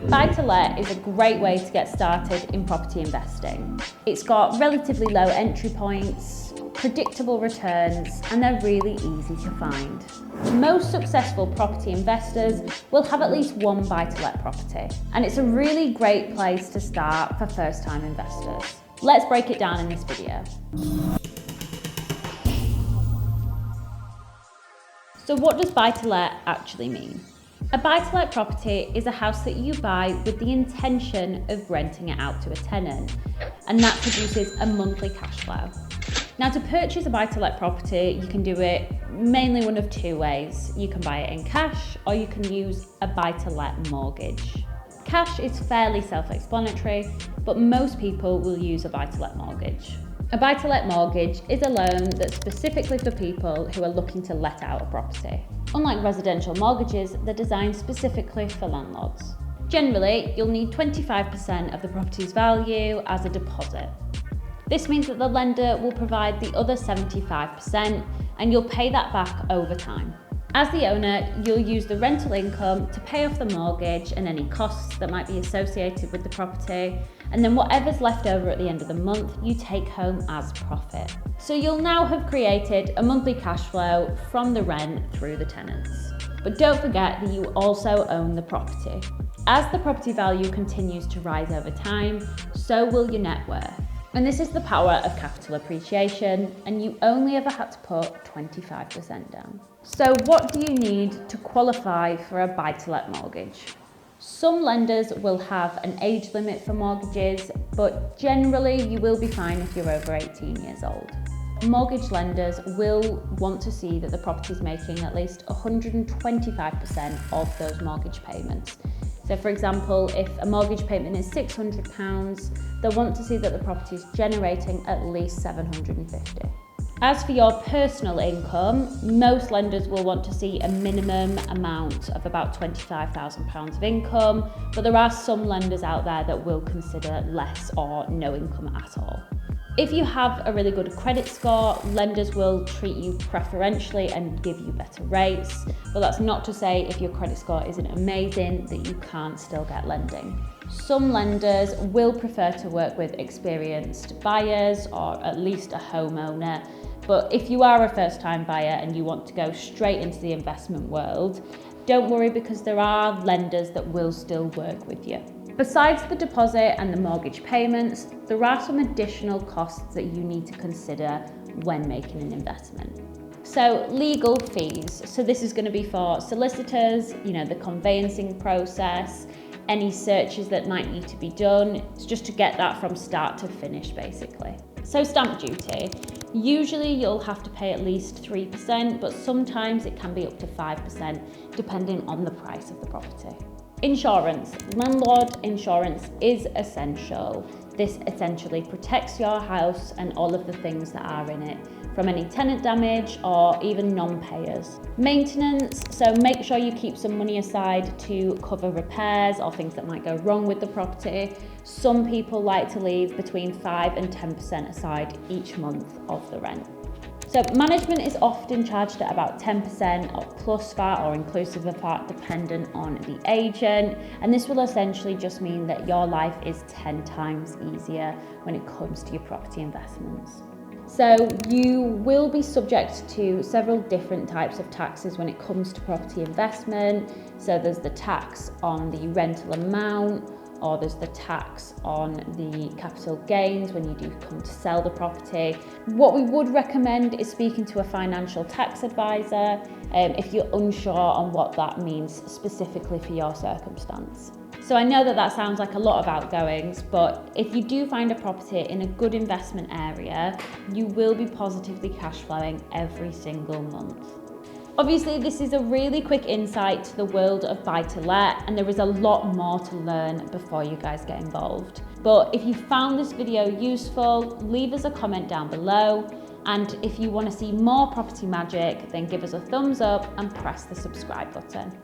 Buy-to-let is a great way to get started in property investing. It's got relatively low entry points, predictable returns, and they're really easy to find. Most successful property investors will have at least one buy-to-let property, and it's a really great place to start for first-time investors. Let's break it down in this video. So what does buy-to-let actually mean? A buy-to-let property is a house that you buy with the intention of renting it out to a tenant, and that produces a monthly cash flow. Now, to purchase a buy-to-let property, you can do it mainly one of two ways. You can buy it in cash, or you can use a buy-to-let mortgage. Cash is fairly self-explanatory, but most people will use a buy-to-let mortgage. A buy-to-let mortgage is a loan that's specifically for people who are looking to let out a property. Unlike residential mortgages, they're designed specifically for landlords. Generally, you'll need 25% of the property's value as a deposit. This means that the lender will provide the other 75% and you'll pay that back over time. As the owner, you'll use the rental income to pay off the mortgage and any costs that might be associated with the property, and then whatever's left over at the end of the month, you take home as profit. So you'll now have created a monthly cash flow from the rent through the tenants. But don't forget that you also own the property. As the property value continues to rise over time, so will your net worth. And this is the power of capital appreciation, and you only ever had to put 25% down. So what do you need to qualify for a buy-to-let mortgage? Some lenders will have an age limit for mortgages, but generally you will be fine if you're over 18 years old. Mortgage lenders will want to see that the property is making at least 125% of those mortgage payments. So for example, if a mortgage payment is £600, they'll want to see that the property is generating at least £750. As for your personal income, most lenders will want to see a minimum amount of about £25,000 of income, but there are some lenders out there that will consider less or no income at all. If you have a really good credit score, lenders will treat you preferentially and give you better rates, but that's not to say if your credit score isn't amazing that you can't still get lending. Some lenders will prefer to work with experienced buyers or at least a homeowner, but if you are a first-time buyer and you want to go straight into the investment world, don't worry because there are lenders that will still work with you. Besides the deposit and the mortgage payments, there are some additional costs that you need to consider when making an investment. So legal fees. So this is going to be for solicitors, the conveyancing process, any searches that might need to be done. It's just to get that from start to finish, basically. So stamp duty. Usually you'll have to pay at least 3%, but sometimes it can be up to 5%, depending on the price of the property. Insurance. Landlord insurance is essential. This essentially protects your house and all of the things that are in it from any tenant damage or even non-payers. Maintenance, so make sure you keep some money aside to cover repairs or things that might go wrong with the property. Some people like to leave between 5 and 10% aside each month of the rent. So management is often charged at about 10% or plus VAT or inclusive of VAT, dependent on the agent. And this will essentially just mean that your life is 10 times easier when it comes to your property investments. So you will be subject to several different types of taxes when it comes to property investment. So there's the tax on the rental amount, or there's the tax on the capital gains when you do come to sell the property. What we would recommend is speaking to a financial tax advisor if you're unsure on what that means specifically for your circumstance. So I know that sounds like a lot of outgoings, but if you do find a property in a good investment area, you will be positively cash flowing every single month. Obviously, this is a really quick insight to the world of buy-to-let, and there is a lot more to learn before you guys get involved. But if you found this video useful, leave us a comment down below. And if you want to see more property magic, then give us a thumbs up and press the subscribe button.